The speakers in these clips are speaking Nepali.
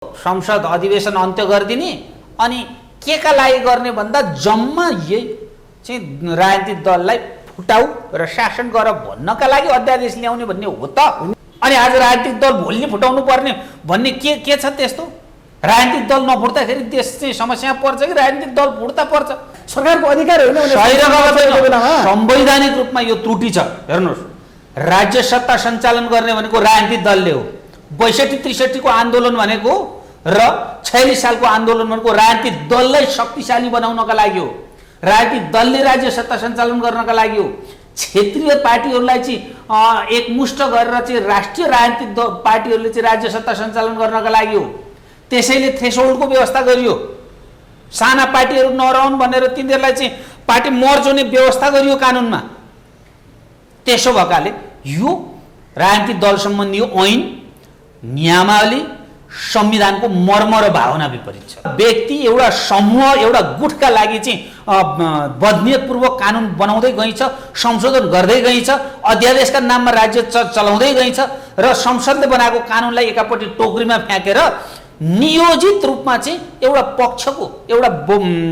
संसद अधिवेशन अन्त्य गरिदिने अनि के का लागि गर्ने भन्दा जम्मा यही चाहिँ राजनीतिक दललाई फुटाऊ र शासन गर भन्नका लागि अध्यादेश ल्याउने भन्ने हो त। अनि आज राजनीतिक दल भोलि फुटाउनु पर्ने भन्ने के छ त्यस्तो? राजनीतिक दल नफुट्दाखेरि देश चाहिँ समस्या पर्छ कि राजनीतिक दल फुट्दा पर्छ? सरकारको अधिकार होइन संवैधानिक रूपमा यो त्रुटि छ। हेर्नुहोस्, राज्य सत्ता सञ्चालन गर्ने भनेको राजनीतिक दलले हो। 62-63 को आन्दोलन भनेको र 46 सालको आन्दोलन भनेको राजनीतिक दललाई शक्तिशाली बनाउनका लागि हो। राजनीतिक दलले राज्य सत्ता सञ्चालन गर्नका लागि हो। क्षेत्रीय पार्टीहरूलाई चाहिँ एकमुष्ट गरेर चाहिँ राष्ट्रिय राजनीतिक पार्टीहरूले चाहिँ राज्य सत्ता सञ्चालन गर्नका लागि हो। त्यसैले थ्रेसहोल्डको व्यवस्था गरियो। साना पार्टीहरू नरहन् भनेर तिनीहरूलाई चाहिँ पार्टी मर्ज हुने व्यवस्था गरियो कानुनमा। त्यसो भएकाले यो राजनीतिक दल सम्बन्धी ऐन नियमावली संविधानको मर्म र भावना विपरीत छ। व्यक्ति एउटा समूह एउटा गुटका लागि चाहिँ बदनियतपूर्वक कानुन बनाउँदै गइन्छ, संशोधन गर्दै गइन्छ, अध्यादेशका नाममा राज्य चलाउँदै गइन्छ र संसदले बनाएको कानुनलाई एकापट्टि टोकरीमा फ्याँकेर नियोजित रूपमा चाहिँ एउटा पक्षको एउटा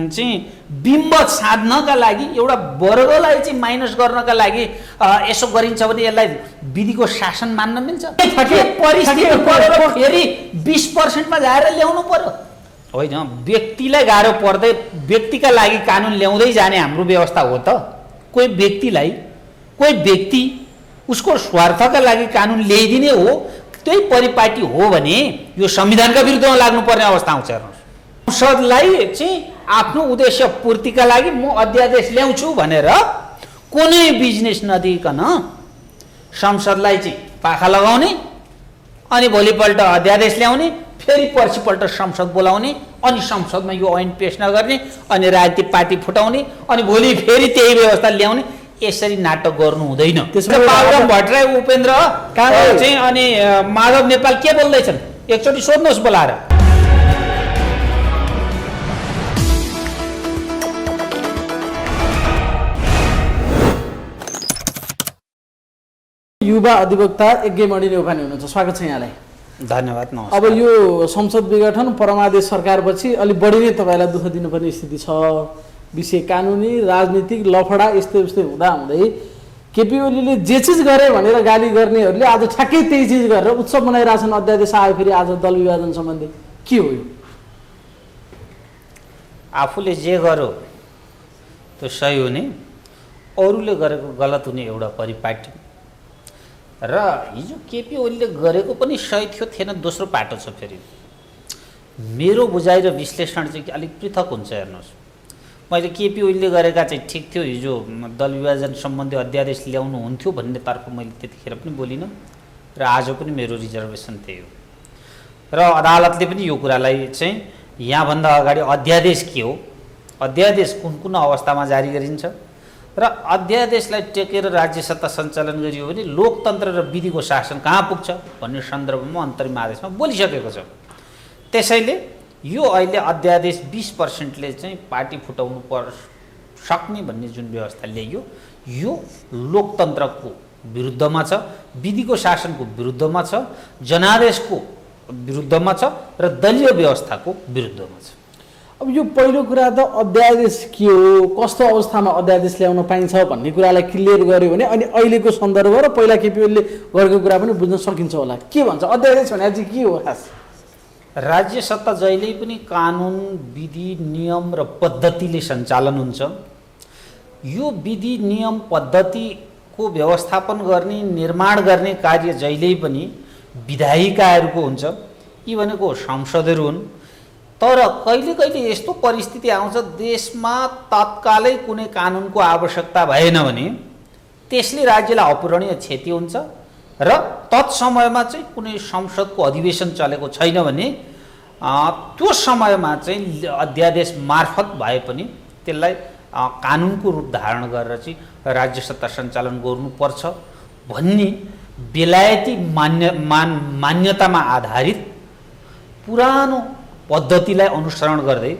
चाहिँ बिम्ब साध्नका लागि एउटा वर्गलाई चाहिँ माइनस गर्नका लागि यसो गरिन्छ भने यसलाई विधिको शासन मान्न मिल्छ? परिस्थिति फेरि 20% मा जाएर ल्याउनु पर्यो होइन। व्यक्तिलाई गाह्रो पर्दै व्यक्तिका लागि कानुन ल्याउँदै जाने हाम्रो व्यवस्था हो त? कोही व्यक्ति उसको स्वार्थका लागि कानुन ल्याइदिने हो, त्यही परिपाटी हो भने यो संविधानका विरुद्धमा लाग्नुपर्ने अवस्था आउँछ। हेर्नुहोस्, संसदलाई चाहिँ आफ्नो उद्देश्य पूर्तिका लागि म अध्यादेश ल्याउँछु भनेर कुनै बिजनेस नदिकन संसदलाई चाहिँ पाखा लगाउने अनि भोलिपल्ट अध्यादेश ल्याउने, फेरि पर्सिपल्ट संसद बोलाउने अनि संसदमा यो ऐन पेश नगर्ने अनि राजनीतिक पार्टी फुटाउने अनि भोलि फेरि त्यही व्यवस्था ल्याउने। यसरी नाटक गर्नु हुँदैन। बाबुराम भट्टराई, उपेन्द्र चाहिँ अनि माधव नेपाल के बोल्दैछन् एकचोटि सोध्नुहोस् बोलाएर। युवा अधिवक्ता यज्ञमणि नेउपाने हुनुहुन्छ, स्वागत छ यहाँलाई। धन्यवाद। अब यो संसद विघटन परमादेश सरकारपछि अलि बढी नै तपाईँलाई दुःख दिनुपर्ने स्थिति छ। विषय कानुनी राजनीतिक लफडा यस्तै हुँदा हुँदै केपी ओलीले जे चिज गरे भनेर गाली गर्नेहरूले आज ठ्याक्कै त्यही चिज गरेर उत्सव मनाइरहेछन्। अध्यादेश आयो फेरि आज दल विभाजन सम्बन्धी के हो यो? आफूले जे गर्यो त्यो सही हुने, अरूले गरेको गलत हुने एउटा परिपाटी। र हिजो केपी ओलीले गरेको पनि सही थिएन, दोस्रो पाटो छ। फेरि मेरो बुझाइ र विश्लेषण चाहिँ अलिक पृथक हुन्छ। हेर्नुहोस्, मैले केपी ओलीले गरेका चाहिँ ठिक थियो, हिजो दल विभाजन सम्बन्धी अध्यादेश ल्याउनु हुन्थ्यो भन्ने तर्फ मैले त्यतिखेर पनि बोलिनँ र आज पनि मेरो रिजर्भेसन त्यही हो। र अदालतले पनि यो कुरालाई चाहिँ यहाँभन्दा अगाडि अध्यादेश के हो, अध्यादेश कुन अवस्थामा जारी गरिन्छ र अध्यादेशलाई टेकेर राज्य सत्ता सञ्चालन गरियो भने लोकतन्त्र र विधिको शासन कहाँ पुग्छ भन्ने सन्दर्भमा अन्तरिम आदेशमा बोलिसकेको छ। त्यसैले यो अहिले अध्यादेश 20%ले चाहिँ पार्टी फुटाउनु सक्ने भन्ने जुन व्यवस्था ल्याइयो यो लोकतन्त्रको विरुद्धमा छ, विधिको शासनको विरुद्धमा छ, जनादेशको विरुद्धमा छ र दलीय व्यवस्थाको विरुद्धमा छ। अब यो पहिलो कुरा त अध्यादेश के हो, कस्तो अवस्थामा अध्यादेश ल्याउन पाइन्छ भन्ने कुरालाई क्लियर गर्यो भने अनि अहिलेको सन्दर्भ र पहिला केपी ओलीले गरेको कुरा पनि बुझ्न सकिन्छ होला। के भन्छ अध्यादेश भने चाहिँ के हो? खास राज्य सत्ता जहिल्यै पनि कानुन विधि नियम र पद्धतिले सञ्चालन हुन्छ। यो विधि नियम पद्धतिको व्यवस्थापन गर्ने निर्माण गर्ने कार्य जहिल्यै पनि विधायिकाहरूको हुन्छ। यी भनेको संसदहरू हुन्। तर कहिले कहिले यस्तो परिस्थिति आउँछ देशमा तत्कालै कुनै कानुनको आवश्यकता भएन भने त्यसले राज्यलाई अपूरणीय क्षति हुन्छ र तत्समयमा चाहिँ कुनै संसदको अधिवेशन चलेको छैन भने त्यो समयमा चाहिँ अध्यादेश मार्फत भए पनि त्यसलाई कानुनको रूप धारण गरेर चाहिँ राज्य सत्ता सञ्चालन गर्नुपर्छ भन्ने बेलायती मान्यतामा आधारित पुरानो पद्धतिलाई अनुसरण गर्दै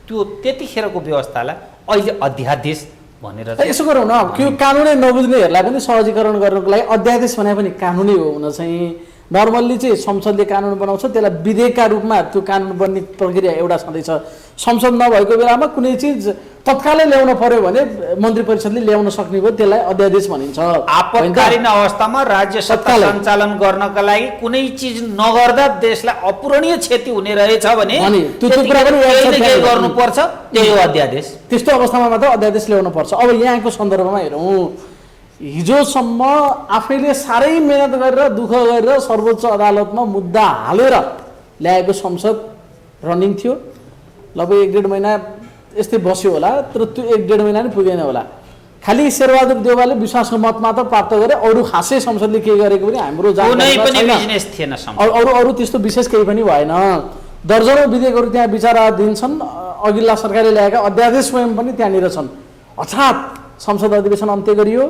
त्यो त्यतिखेरको व्यवस्थालाई अहिले अध्यादेश भनेर यसो गरौँ न। यो कानुनै नबुझ्नेहरूलाई पनि सहजीकरण गर्नको लागि अध्यादेश भने पनि कानुनै हो हुन चाहिँ नर्मल्ली चाहिँ संसदले कानुन बनाउँछ, त्यसलाई विधेयकका रूपमा त्यो कानुन बन्ने प्रक्रिया एउटा छँदैछ। संसद नभएको बेलामा कुनै चिज तत्कालै ल्याउन पर्यो भने मन्त्री परिषदले ल्याउन सक्ने भयो, त्यसलाई अध्यादेश भनिन्छ। आपतकालीन अवस्थामा राज्य सत्ता सञ्चालन गर्नका लागि कुनै चिज नगर्दा देशलाई अपूरणीय क्षति हुने रहेछ भने त्यो कुरा पनि केही गर्नुपर्छ, त्यही हो अध्यादेश। त्यस्तो अवस्थामा मात्र अध्यादेश ल्याउनु पर्छ। अब यहाँको सन्दर्भमा हेरौँ, हिजोसम्म आफैले साह्रै मेहनत गरेर दुःख गरेर सर्वोच्च अदालतमा मुद्दा हालेर ल्याएको संसद रनिङ थियो। लगभग 1.5 महिना यस्तै बस्यो होला, तर त्यो 1.5 महिना नि पुगेन होला। खालि शेरबहादुर देउवाले विश्वासको मत मात्र प्राप्त गरे, अरू खासै संसदले के गरेको पनि हाम्रो अरू त्यस्तो विशेष केही पनि भएन। दर्जनौँ विधेयकहरू त्यहाँ विचाराधीन छन्, अघिल्ला सरकारले ल्याएका अध्यादेश स्वयं पनि त्यहाँनिर छन्। हठात संसद अधिवेशन अन्त्य गरियो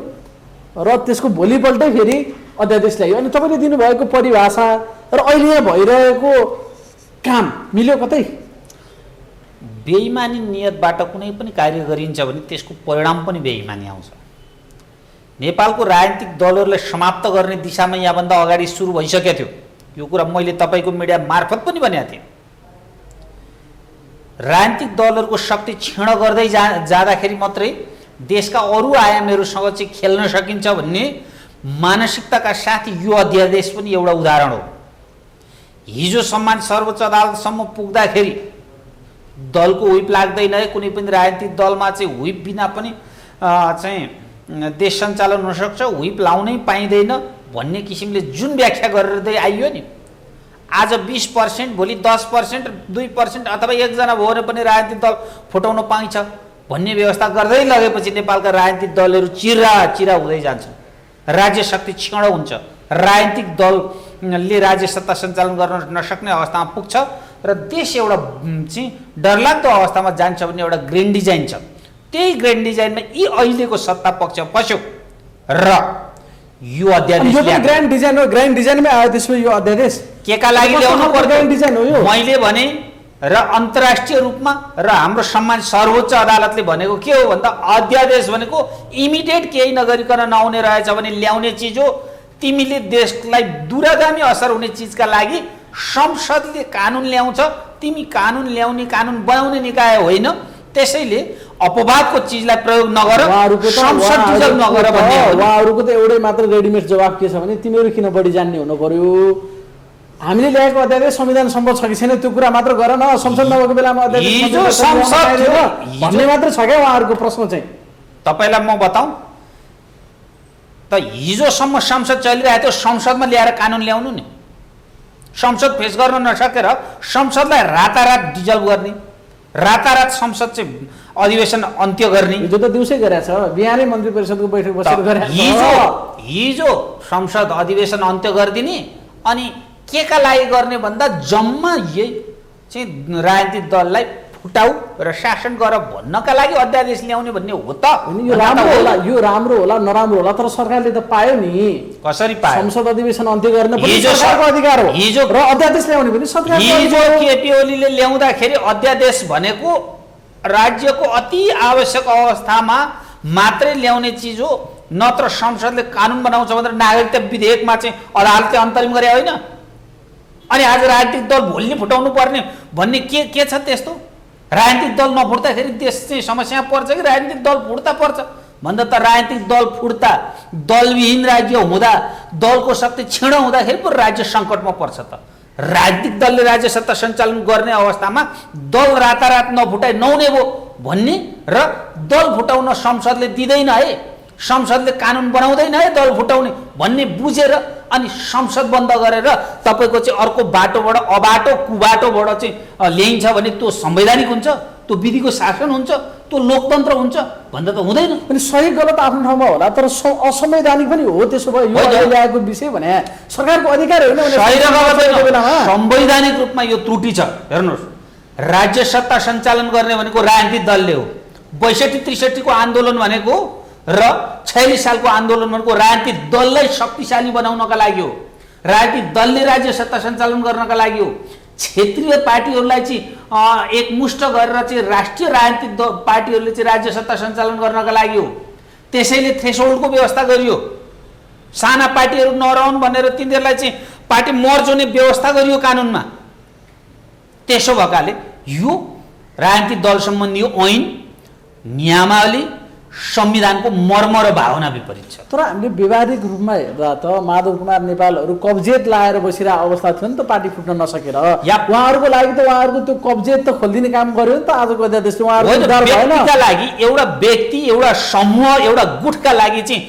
र त्यसको भोलिपल्टै फेरि अध्यादेश ल्यायो। अनि तपाईँले दिनुभएको परिभाषा र अहिले यहाँ भइरहेको काम मिल्यो कतै? बेइमानी नियतबाट कुनै पनि कार्य गरिन्छ भने त्यसको परिणाम पनि बेइमानी आउँछ। नेपालको राजनीतिक दलहरूलाई समाप्त गर्ने दिशामा यहाँभन्दा अगाडि सुरु भइसकेको थियो। यो कुरा मैले तपाईँको मिडिया मार्फत पनि भनेको थिएँ। राजनीतिक दलहरूको शक्ति क्षीण गर्दै जाँदाखेरि मात्रै देशका अरू आयामहरूसँग चाहिँ खेल्न सकिन्छ भन्ने मानसिकताका साथ यो अध्यादेश पनि एउटा उदाहरण हो। हिजो सम्मान सर्वोच्च अदालतसम्म पुग्दाखेरि दलको व्हिप लाग्दैन है, कुनै पनि राजनीतिक दलमा चाहिँ व्हिप बिना पनि चाहिँ देश सञ्चालन हुन सक्छ, व्हिप लाउनै पाइँदैन भन्ने किसिमले जुन व्याख्या गरेर आइयो नि, आज 20%, भोलि 10%, 2% अथवा एकजना भयो भने पनि राजनीतिक दल फुटाउन पाइन्छ भन्ने व्यवस्था गर्दै लगेपछि नेपालका राजनीतिक दलहरू चिरा हुँदै जान्छन्। राज्य शक्ति क्षीण हुन्छ, राजनीतिक दलले राज्य सत्ता सञ्चालन गर्न नसक्ने अवस्थामा पुग्छ र देश एउटा चाहिँ डरलाग्दो अवस्थामा जान्छ भन्ने एउटा ग्रान्ड डिजाइन छ। त्यही ग्रान्ड डिजाइनमा यी अहिलेको सत्ता पक्ष पस्यो र यो अध्यादेश ग्रान्ड डिजाइन हो। ग्रान्ड डिजाइनमै आयो त्यसमा यो अध्यादेश केका लागि ल्याउनु पर्छ ग्रान्ड डिजाइन हो यो। मैले भने र अन्तर्राष्ट्रिय रूपमा र हाम्रो सम्मान सर्वोच्च अदालतले भनेको के हो भन्दा अध्यादेश भनेको इमिडिएट केही नगरिकन नआउने रहेछ भने ल्याउने चिज हो। तिमीले देशलाई दूरगामी असर हुने चिजका लागि संसदले कानुन ल्याउँछ, तिमी कानुन ल्याउने कानुन बनाउने निकाय होइन, त्यसैले अपवादको चिजलाई प्रयोग नगर, संसद डिजल्भ नगर भन्ने हो। उहाँहरूको त एउटै मात्र रेडिमेड जवाब के छ भने तिमीहरू किन बढी जान्ने हुनु पर्यो, हामीले ल्याएको अध्यादेश संविधान सम्मत छ कि छैन त्यो कुरा मात्र गर न, संसद नभएको बेलामा अध्यादेश भन्ने मात्र छ क्या उहाँहरूको प्रश्न चाहिँ। तपाईँलाई म बताउँ त, हिजोसम्म संसद चलिरहेको थियो, संसदमा ल्याएर कानुन ल्याउनु नि, संसद फेस गर्न नसकेर संसदलाई रातारात डिजल्भ गर्ने, रातारात संसद चाहिँ अधिवेशन अन्त्य गर्ने। हिजो त दिउँसै गरेछ, बिहानै मन्त्री परिषदको बैठक बसेर गरेछ। हिजो संसद अधिवेशन अन्त्य गरिदिने अनि केका लागि गर्ने भन्दा जम्मा यही चाहिँ राजनीतिक दललाई फुटाउ र शासन गर भन्नका लागि अध्यादेश ल्याउने भन्ने हो त। यो राम्रो होला नराम्रो होला, तर सरकारले त पायो नि। कसरी पायो? संसद अधिवेशन अन्त्य गर्न पनि सरकारको अधिकार हो। हिजो र अध्यादेश ल्याउने पनि सरकारको हिजो केपी ओलीले ल्याउँदाखेरि अध्यादेश भनेको राज्यको अति आवश्यक अवस्थामा मात्रै ल्याउने चिज हो, नत्र संसदले कानुन बनाउँछ भनेर नागरिकता विधेयकमा चाहिँ अदालतले अन्तरिम गरे होइन। अनि आज राजनीतिक दल भोलि फुटाउनु पर्ने भन्ने के छ त्यस्तो? राजनीतिक दल नफुट्दाखेरि देश चाहिँ समस्या पर्छ कि राजनीतिक दल फुट्दा पर्छ भन्दा त राजनीतिक दल फुट्दा, दलविहीन राज्य हुँदा, दलको शक्ति क्षीण हुँदाखेरि पो राज्य सङ्कटमा पर्छ त। राजनीतिक दलले राज्य सत्ता सञ्चालन गर्ने अवस्थामा दल रातारात नफुटाइ नहुने भयो भन्ने र दल फुटाउन संसदले दिँदैन है, संसदले कानुन बनाउँदैन है दल फुटाउने भन्ने बुझेर अनि संसद बन्द गरेर तपाईँको चाहिँ अर्को बाटोबाट अबाटो कुबाटोबाट चाहिँ ल्याइन्छ भने त्यो संवैधानिक हुन्छ, त्यो विधिको शासन हुन्छ, त्यो लोकतन्त्र हुन्छ भन्दा त हुँदैन। अनि सही गलत आफ्नो ठाउँमा होला, तर असंवैधानिक पनि हो। त्यसो भए यो ल्याएको विषय भने सरकारको अधिकार होइन भने संवैधानिक रूपमा यो त्रुटि छ। हेर्नुहोस्, राज्य सत्ता सञ्चालन गर्ने भनेको राजनीतिक दलले हो। 62-63 को आन्दोलन भनेको र 46 सालको आन्दोलन भनेको राजनीतिक दललाई शक्तिशाली बनाउनका लागि हो, राजनीतिक दलले राज्य सत्ता सञ्चालन गर्नका लागि हो। क्षेत्रीय पार्टीहरूलाई चाहिँ एकमुष्ट गरेर चाहिँ राष्ट्रिय राजनीतिक पार्टीहरूले चाहिँ राज्य सत्ता सञ्चालन गर्नका लागि हो। त्यसैले थ्रेसहोल्डको व्यवस्था गरियो, साना पार्टीहरू नरहन् भनेर तिनीहरूलाई चाहिँ पार्टी मर्ज हुने व्यवस्था गरियो कानुनमा। त्यसो भएकाले यो राजनीतिक दल सम्बन्धी ऐन नियमावली संविधानको मर्म र भावना विपरीत छ। तर हामीले व्यवहारिक रूपमा हेर्दा त माधव कुमार नेपालहरू कब्जियत लाएर बसिरहेको अवस्था थियो नि त पार्टी फुट्न नसकेर। उहाँहरूको लागि त उहाँहरूको त्यो कब्जियत त खोलिदिने काम गर्यो नि त आजको अध्यादेशले। उहाँहरूको डर भएन। व्यक्तिका लागि एउटा व्यक्ति एउटा समूह एउटा गुटका लागि चाहिँ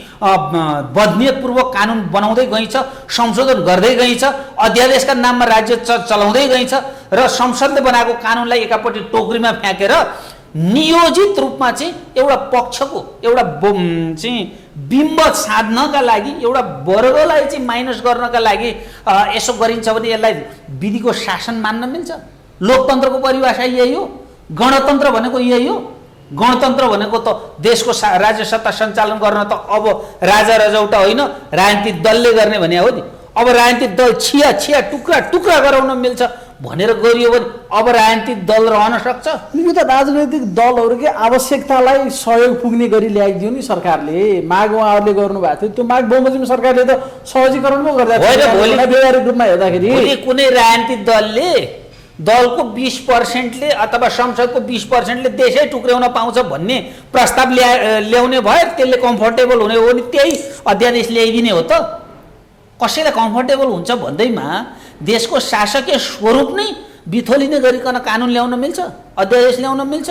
बदनियतपूर्वक कानुन बनाउँदै गइन्छ, संशोधन गर्दै गइन्छ, अध्यादेशका नाममा राज्य चलाउँदै गइन्छ र संसदले बनाएको कानुनलाई एकापट्टि टोकरीमा फ्याँकेर नियोजित रूपमा चाहिँ एउटा पक्षको एउटा चाहिँ बिम्ब साध्नका लागि एउटा वर्गलाई चाहिँ माइनस गर्नका लागि यसो गरिन्छ भने यसलाई विधिको शासन मान्न मिल्छ? लोकतन्त्रको परिभाषा यही हो। गणतन्त्र भनेको यही हो। गणतन्त्र भनेको त देशको राज्य सत्ता सञ्चालन गर्न त अब राजा रजौटा होइन, राजनीतिक दलले गर्ने भने हो नि। अब राजनीतिक दल छिया छिया टुक्रा टुक्रा गराउन मिल्छ भनेर गरियो भने अब राजनीतिक दल रहन सक्छ? यो त राजनैतिक दलहरूकै आवश्यकतालाई सहयोग पुग्ने गरी ल्याइदियो नि सरकारले। माग उहाँहरूले गर्नुभएको थियो, त्यो माग बमोजिम सरकारले त सहजीकरण पो गर्दा व्यवहारिक रूपमा हेर्दाखेरि कुनै राजनीतिक दलले दलको 20%ले अथवा संसदको 20%ले देशै टुक्र्याउन पाउँछ भन्ने प्रस्ताव ल्याउने भए त्यसले कम्फर्टेबल हुने हो नि त्यही अध्यादेश ल्याइदिने हो त। कसैलाई कम्फर्टेबल हुन्छ भन्दैमा देशको शासकीय स्वरूप नै बिथोलिने गरिकन कानुन ल्याउन मिल्छ, अध्यादेश ल्याउन मिल्छ?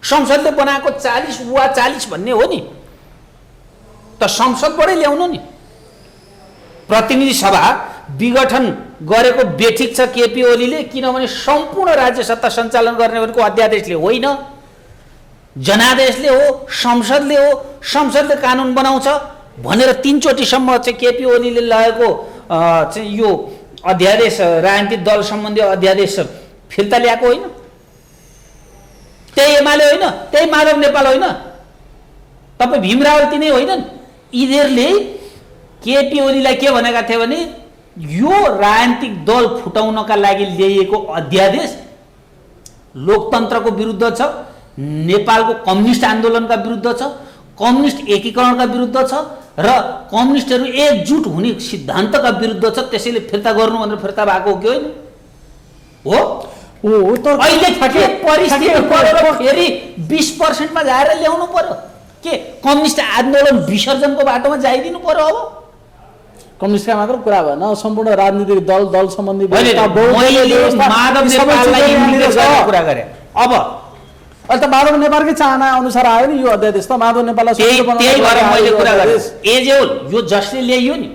संसदले बनाएको 40 वा 40 भन्ने हो नि त, संसदबाटै ल्याउनु नि। प्रतिनिधि सभा विघटन गरेको बेठिक छ केपी ओलीले, किनभने सम्पूर्ण राज्य सत्ता सञ्चालन गर्ने भनेको अध्यादेशले होइन, जनादेशले हो, संसदले हो। संसदले कानुन बनाउँछ भनेर 3 चोटिसम्म चाहिँ केपी ओलीले लगेको चाहिँ यो अध्यादेश राजनीतिक दल सम्बन्धी अध्यादेश फिर्ता ल्याएको होइन? त्यही एमाले होइन, त्यही माधव नेपाल होइन, तपाईँ भीम रावती नै होइनन्? यिनीहरूले केपी ओलीलाई के भनेका थिए भने यो राजनीतिक दल फुटाउनका लागि ल्याइएको अध्यादेश लोकतन्त्रको विरुद्ध छ, नेपालको कम्युनिस्ट आन्दोलनका विरुद्ध छ, कम्युनिस्ट एकीकरणका विरुद्ध छ र कम्युनिस्टहरू एकजुट हुने सिद्धान्तका विरुद्ध छ। त्यसैले फिर्ता गर्नु भनेर फिर्ता भएको हो कि होइन? हो। तर अहिले परिस्थिति परेर फेरि 20% मा जाएर ल्याउनु पर्यो के? कम्युनिस्ट आन्दोलन विसर्जनको बाटोमा जाइदिनु पर्यो? अब कम्युनिस्टका मात्र कुरा भएन, सम्पूर्ण राजनीतिक दल सम्बन्धी कुरा गरे। अब अहिले त माधव नेपालकै चाहना अनुसार आयो नि यो अध्यादेश त। माधव नेपाललाई मैले कुरा गरेँ एजेओल यो जसले ल्याइयो नि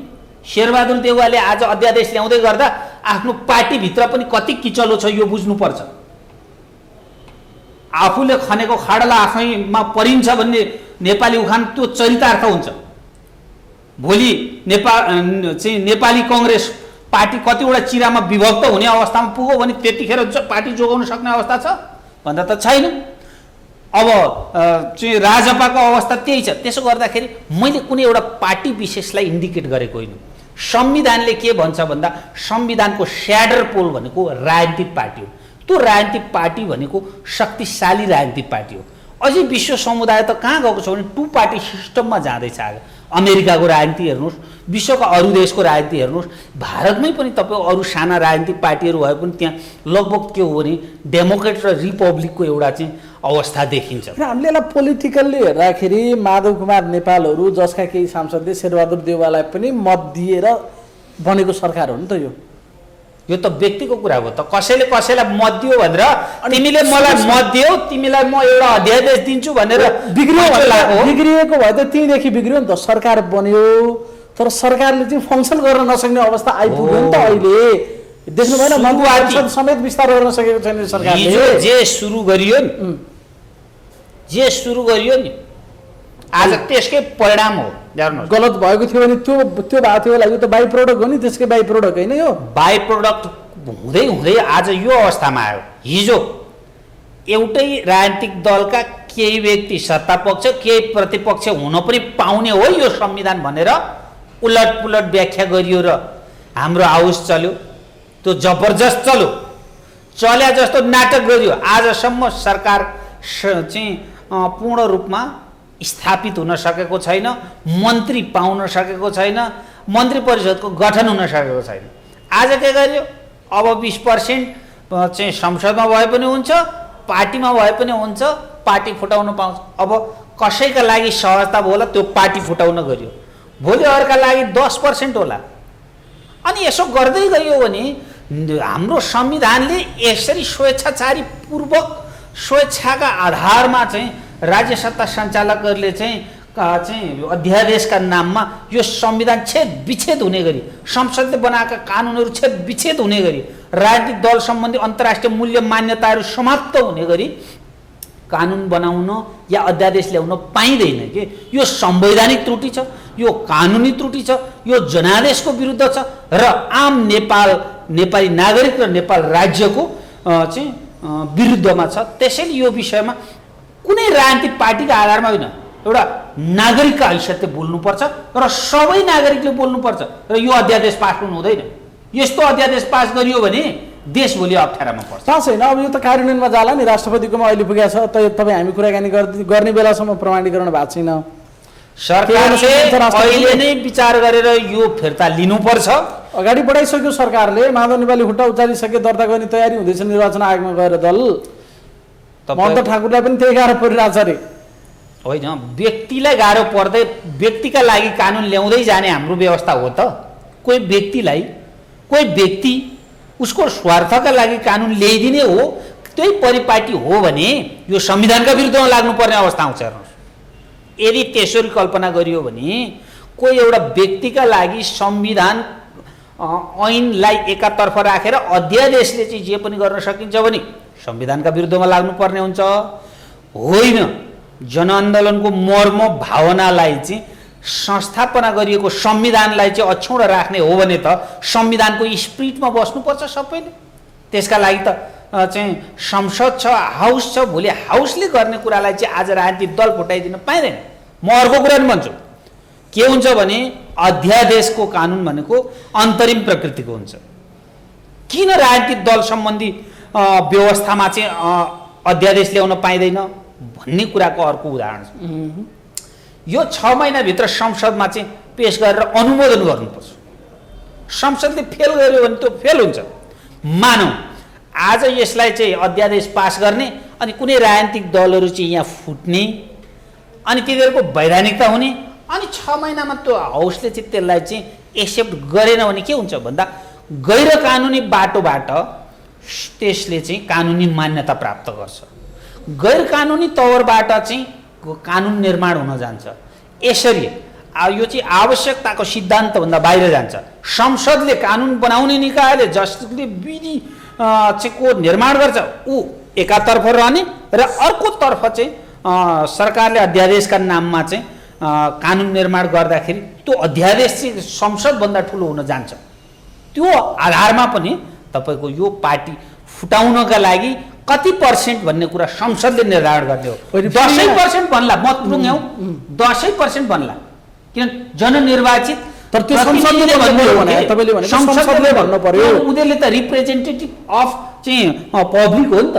शेरबहादुर देउवाले आज अध्यादेश ल्याउँदै गर्दा आफ्नो पार्टीभित्र पनि कति किचलो छ यो बुझ्नुपर्छ। आफूले खनेको खाडला आफैमा परिन्छ भन्ने नेपाली उखान त्यो चरितार्थ हुन्छ। भोलि नेपाली कांग्रेस पार्टी कतिवटा चिरामा विभक्त हुने अवस्थामा पुग्यो भने त्यतिखेर पार्टी जोगाउन सक्ने अवस्था छ भन्दा त छैन। अब चाहिँ राजपाको अवस्था त्यही छ। त्यसो गर्दाखेरि मैले कुनै एउटा पार्टी विशेषलाई इन्डिकेट गरेको होइन। संविधानले के भन्छ भन्दा संविधानको स्याडर पोल भनेको राजनीतिक पार्टी हो। त्यो राजनीतिक पार्टी भनेको शक्तिशाली राजनीतिक पार्टी हो। अझै विश्व समुदाय त कहाँ गएको छ भने 2 पार्टी सिस्टममा जाँदैछ। आज अमेरिकाको राजनीति हेर्नुहोस्, विश्वका अरू देशको राजनीति हेर्नुहोस्, भारतमै पनि तपाईँ अरू साना राजनीतिक पार्टीहरू भए पनि त्यहाँ लगभग के हो भने डेमोक्रेट र रिपब्लिकको एउटा चाहिँ अवस्था देखिन्छ। हामीले यसलाई पोलिटिकल्ली हेर्दाखेरि माधव कुमार नेपालहरू जसका केही सांसदले शेरबहादुर देउवालाई पनि मत दिएर बनेको सरकार हो नि त। यो त व्यक्तिको कुरा हो त। कसैले कसैलाई मत दियो भनेर तिमीले मलाई मत दियो, तिमीलाई म एउटा अध्यादेश दिन्छु भनेर बिग्रिएको भए त त्यहीँदेखि बिग्रियो नि त। सरकार बन्यो तर सरकारले चाहिँ फङ्सन गर्न नसक्ने अवस्था आइपुग्यो नि त। अहिले देख्नु भएन मन्त्री समेत विस्तार गर्न सकेको छैन सरकारले। जे सुरु गरियो नि आज त्यसकै परिणाम हो। गलत भएको थियो भने त्यो भएको थियो होला। यो त बाई प्रोडक्ट हो नि, त्यसकै बाई प्रोडक्ट होइन। यो बाई प्रोडक्ट हुँदै हुँदै आज यो अवस्थामा आयो। हिजो एउटै राजनीतिक दलका केही व्यक्ति सत्तापक्ष केही प्रतिपक्ष हुन पनि पाउने हो यो संविधान भनेर उलट पुलट व्याख्या गरियो र हाम्रो हाउस चल्यो। त्यो जबरजस्त चल्या जस्तो नाटक गरियो। आजसम्म सरकार चाहिँ पूर्ण रूपमा स्थापित हुन सकेको छैन, मन्त्री पाउन सकेको छैन, मन्त्री परिषदको गठन हुन सकेको छैन। आज के गर्यो अब 20% चाहिँ संसदमा भए पनि हुन्छ, पार्टीमा भए पनि हुन्छ, पार्टी फुटाउन पाउँछ। अब कसैका लागि सहजता होला त्यो पार्टी फुटाउन गर्यो, भोलि अरूका लागि 10% होला। अनि यसो गर्दै गयो भने हाम्रो संविधानले यसरी स्वेच्छाचारी पूर्वक स्वेच्छाका आधारमा चाहिँ राज्य सत्ता सञ्चालकहरूले चाहिँ अध्यादेशका नाममा यो संविधान छेद विच्छेद हुने गरी, संसदले बनाएका कानुनहरू छेद विच्छेद हुने गरी, राजनीतिक दल सम्बन्धी अन्तर्राष्ट्रिय मूल्य मान्यताहरू समाप्त हुने गरी कानुन बनाउन या अध्यादेश ल्याउन पाइँदैन के। यो संवैधानिक त्रुटि छ, यो कानुनी त्रुटि छ, यो जनादेशको विरुद्ध छ र आम नेपाली नागरिक र नेपाल राज्यको चाहिँ विरुद्धमा छ। त्यसैले यो विषयमा कुनै राजनीतिक पार्टीका आधारमा होइन, एउटा नागरिकका हैसियतले बोल्नुपर्छ र सबै नागरिकले बोल्नुपर्छ र यो अध्यादेश पास हुनु हुँदैन। यस्तो अध्यादेश पास गरियो भने देश भोलि अप्ठ्यारामा पर्छ। थाहा छैन, अब यो त कार्यान्वयनमा जाला नि, राष्ट्रपतिकोमा अहिले पुगेको छ, तपाईँ हामी कुराकानी गर्ने बेलासम्म प्रमाणीकरण भएको छैन। सरकारले अहिले नै विचार गरेर यो फिर्ता लिनुपर्छ। अगाडि बढाइसक्यो सरकारले, माधव नेपाली खुट्टा उचालिसके, दर्ता गर्ने तयारी हुँदैछ निर्वाचन आयोगमा गएर दल। महन्त ठाकुरलाई पनि त्यही गाह्रो परिरहेछ अरे। होइन, व्यक्तिलाई गाह्रो पर्दै व्यक्तिका लागि कानुन ल्याउँदै जाने हाम्रो व्यवस्था हो त? कोही व्यक्ति उसको स्वार्थका लागि कानुन ल्याइदिने हो, त्यही परिपाटी हो भने यो संविधानका विरुद्धमा लाग्नुपर्ने अवस्था आउँछ। हेर्नुहोस्, यदि त्यसरी कल्पना गरियो भने कोही एउटा व्यक्तिका लागि संविधान ऐनलाई एकातर्फ राखेर अध्यादेशले चाहिँ जे पनि गर्न सकिन्छ भने संविधानका विरुद्धमा लाग्नुपर्ने हुन्छ। होइन, जनआन्दोलनको मर्म भावनालाई चाहिँ संस्थापना गरिएको संविधानलाई चाहिँ अक्षुण्ण राख्ने हो भने त संविधानको स्पिरिटमा बस्नुपर्छ सबैले। त्यसका लागि त चाहिँ संसद छ, हाउस छ, भोलि हाउसले गर्ने कुरालाई चाहिँ आज राजनीतिक दल फुटाइदिन पाइँदैन। म अर्को कुरा पनि भन्छु, के हुन्छ भने अध्यादेशको कानुन भनेको अन्तरिम प्रकृतिको हुन्छ। किन राजनीतिक दल सम्बन्धी व्यवस्थामा चाहिँ अध्यादेश ल्याउन पाइँदैन भन्ने कुराको अर्को उदाहरण छ। यो 6 महिनाभित्र संसदमा चाहिँ पेश गरेर अनुमोदन गर्नुपर्छ। संसदले फेल गर्यो भने त्यो फेल हुन्छ। मानौँ आज यसलाई चाहिँ अध्यादेश पास गर्ने अनि कुनै राजनीतिक दलहरू चाहिँ यहाँ फुट्ने अनि तिनीहरूको वैधानिकता हुने अनि 6 महिनामा त्यो हाउसले चाहिँ त्यसलाई चाहिँ एक्सेप्ट गरेन भने के हुन्छ भन्दा गैर कानुनी बाटोबाट त्यसले चाहिँ कानुनी मान्यता प्राप्त गर्छ। गैर कानुनी तवरबाट चाहिँ कानुन निर्माण हुन जान्छ। यसरी यो चाहिँ आवश्यकताको सिद्धान्तभन्दा बाहिर जान्छ। संसदले कानुन बनाउने निकायले जसले विधि चाहिँ को निर्माण गर्छ ऊ एकातर्फ रहने र अर्कोतर्फ चाहिँ सरकारले अध्यादेशका नाममा चाहिँ कानुन निर्माण गर्दाखेरि त्यो अध्यादेश चाहिँ संसदभन्दा ठुलो हुन जान्छ। त्यो आधारमा पनि तपाईँको यो पार्टी फुटाउनका लागि कति पर्सेन्ट भन्ने कुरा संसदले निर्धारण गर्ने हो। 10% भन्ला, मत पुग्यौँ 10% भन्ला, किन जननिर्वाचित तर त्यो संसदले भन्नु पर्यो। उनीहरूले त रिप्रेजेन्टेटिभ अफ चाहिँ पब्लिक हो नि त।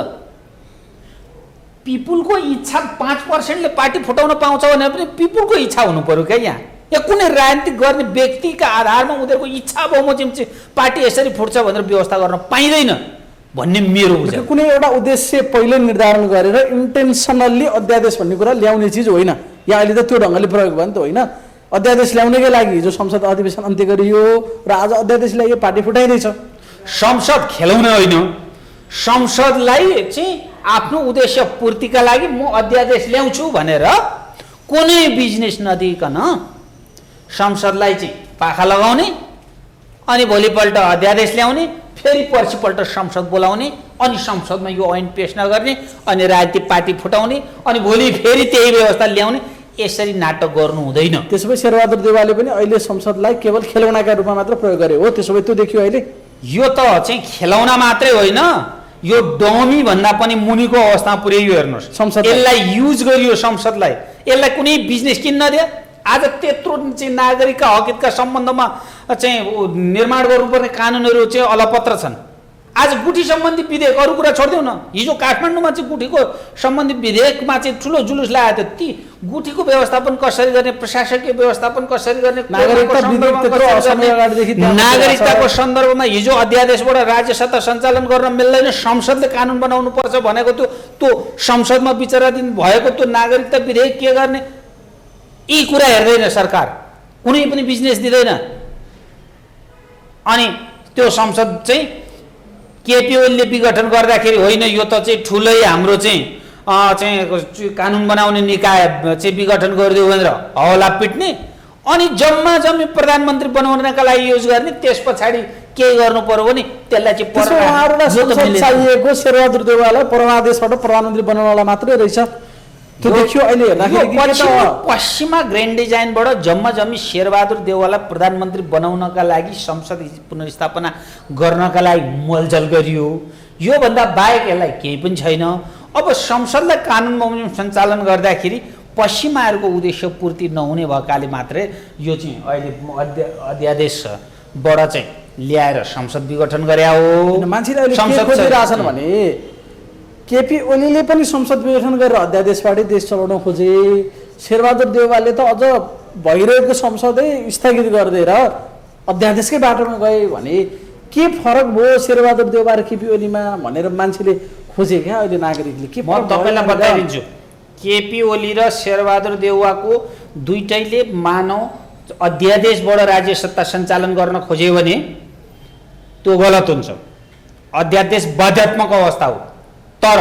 पिपुलको इच्छा 5%ले पार्टी फुटाउन पाउँछ भने पनि पिपुलको इच्छा हुनु पर्यो क्या यहाँ। या कुनै राजनीतिक गर्ने व्यक्तिका आधारमा उनीहरूको इच्छा बमोजिम चाहिँ पार्टी यसरी फुट्छ भनेर व्यवस्था गर्न पाइँदैन भन्ने मेरो बुझाइ। कुनै एउटा उद्देश्य पहिले निर्धारण गरेर इन्टेन्सनल्ली अध्यादेश भन्ने कुरा ल्याउने चिज होइन। यहाँ अहिले त त्यो ढङ्गले प्रयोग भयो नि त, होइन? अध्यादेश ल्याउनेकै लागि हिजो संसद अधिवेशन अन्त्य गरियो र आज अध्यादेश ल्याइयो, पार्टी फुटाइँदैछ। संसद खेलाउन होइन, संसदलाई चाहिँ आफ्नो उद्देश्य पूर्तिका लागि म अध्यादेश ल्याउँछु भनेर कुनै बिजनेस नदिइकन संसदलाई चाहिँ पाखा लगाउने अनि भोलिपल्ट अध्यादेश ल्याउने, फेरि पर्सिपल्ट संसद बोलाउने अनि संसदमा यो ऐन पेश नगर्ने अनि राजनीतिक पार्टी फुटाउने अनि भोलि फेरि त्यही व्यवस्था ल्याउने, यसरी नाटक गर्नु हुँदैन। त्यसो भए शेरबहादुर देवालले पनि अहिले संसदलाई केवल खेलौनाका रूपमा मात्र प्रयोग गरे हो। त्यसो भए त्यो देखियो अहिले। यो त चाहिँ खेलौना मात्रै होइन, यो डमी भन्दा पनि मुनिको अवस्थामा पुर्याइयो। हेर्नुहोस्, यसलाई युज गरियो संसदलाई, यसलाई कुनै बिजनेस किन्न दियो। आज त्यत्रो चाहिँ नागरिकका हकका सम्बन्धमा चाहिँ निर्माण गर्नुपर्ने कानुनहरू चाहिँ अलपत्र छन्। आज गुठी सम्बन्धी विधेयक अरू कुरा छोडिदेऊ न, हिजो काठमाडौँमा चाहिँ गुठीको सम्बन्धी विधेयकमा चाहिँ ठुलो जुलुस लगाएको थियो। ती गुठीको व्यवस्थापन कसरी गर्ने, प्रशासकीय व्यवस्थापन कसरी गर्ने, नागरिकताको सन्दर्भमा हिजो अध्यादेशबाट राज्य सत्ता सञ्चालन गर्न मिल्दैन, संसदले कानुन बनाउनु पर्छ भनेको थियो। त्यो संसदमा विचाराधीन भएको त्यो नागरिकता विधेयक के गर्ने, यी कुरा हेर्दैन सरकार, कुनै पनि बिजनेस दिँदैन। अनि त्यो संसद चाहिँ केपी ओलीले विघटन गर्दाखेरि होइन यो त चाहिँ ठुलै हाम्रो चाहिँ कानुन बनाउने निकाय चाहिँ विघटन गरिदियो भनेर हौला पिट्ने, अनि जम्मा जम्मी प्रधानमन्त्री बनाउनका लागि युज गर्ने, त्यस पछाडि के गर्नु पर्यो भने त्यसलाई चाहिँ चाहिएको शेरबहादुर देउवालाई परमादेशबाट प्रधानमन्त्री बनाउनलाई मात्रै रहेछ। त्यो देखियो अहिले हेर्दाखेरि पश्चिमा ग्रान्ड डिजाइनबाट जम्मा जम्मी शेरबहादुर देउवालाई प्रधानमन्त्री बनाउनका लागि संसद पुनर्स्थापना गर्नका लागि मलजल गरियो। योभन्दा बाहेक यसलाई केही पनि छैन। अब संसदलाई कानुन बमोजिम सञ्चालन गर्दाखेरि पश्चिमाहरूको उद्देश्य पूर्ति नहुने भएकाले मात्रै यो चाहिँ अहिले अध्यादेशबाट चाहिँ ल्याएर संसद विघटन गरे हो। मान्छेले अहिले के खोजिरहेछन् भने केपी ओलीले पनि संसद विघटन गरेर अध्यादेशबाटै देश चलाउन खोजे, शेरबहादुर देउवाले त अझ भइरहेको संसदै स्थगित गरिदिएर अध्यादेशकै बाटोमा गए भने के फरक भयो शेरबहादुर देउवा र केपी ओलीमा भनेर मान्छेले खोजे क्या अहिले नागरिकले। के म तपाईँलाई बताइदिन्छु, केपी ओली र शेरबहादुर देउवाको दुईटैले मानव अध्यादेशबाट राज्य सत्ता सञ्चालन गर्न खोज्यो भने त्यो गलत हुन्छ। अध्यादेश बाध्यात्मक अवस्था हो। तर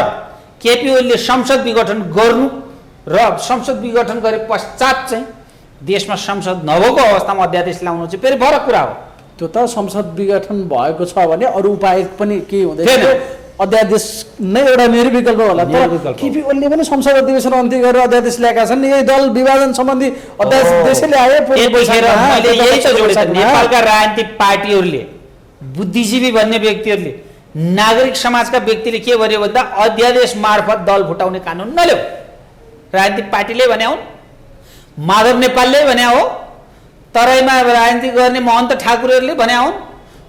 केपी ओलीले संसद विघटन गर्नु र संसद विघटन गरे पश्चात चाहिँ देशमा संसद नभएको अवस्थामा अध्यादेश ल्याउनु चाहिँ फेरि फरक कुरा हो। त्यो त संसद विघटन भएको छ भने अरू उपाय पनि के हुँदैन, अध्यादेश नै एउटा निर्विकल्प होला। तर केपी ओलीले पनि संसद अधिवेशन अन्त्य गरेर अध्यादेश ल्याएका छन्। यही दल विभाजन सम्बन्धी अध्यादेश देशले आए। नेपालका राजनीतिक पार्टीहरूले, बुद्धिजीवी भन्ने व्यक्तिहरूले, नागरिक समाजका व्यक्तिले के गर्यो भन्दा अध्यादेश मार्फत दल फुटाउने कानुन नल्याऊ। राजनीतिक पार्टीले भने हुन्, माधव नेपालले भने हो, तराईमा राजनीति गर्ने महन्त ठाकुरहरूले भने हुन्,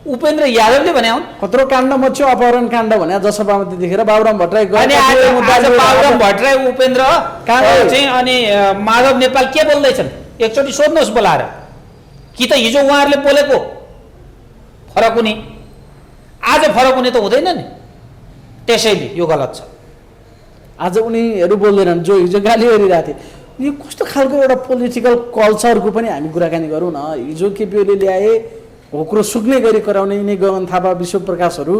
उपेन्द्र यादवले भने हुन्। कत्रो काण्ड मच्यो, अपहरण काण्ड भने जसपामा त्यतिखेर बाबुराम भट्टराई बाबुराम भट्टराई, उपेन्द्र चाहिँ अनि माधव नेपाल के बोल्दैछन् एकचोटि सोध्नुहोस् बोलाएर, कि त हिजो उहाँहरूले बोलेको फरक हुने, आज फरक हुने त हुँदैन नि। त्यसैले यो गलत छ। आज उनीहरू बोल्दैनन् जो हिजो गाली गरिरहेको थिए। यो कस्तो खालको एउटा पोलिटिकल कल्चरको पनि हामी कुराकानी गरौँ न। हिजो केपी ओलीले ल्याए होक्रो सुक्ने गरी कराउने यिनै गगन थापा, विश्वप्रकाशहरू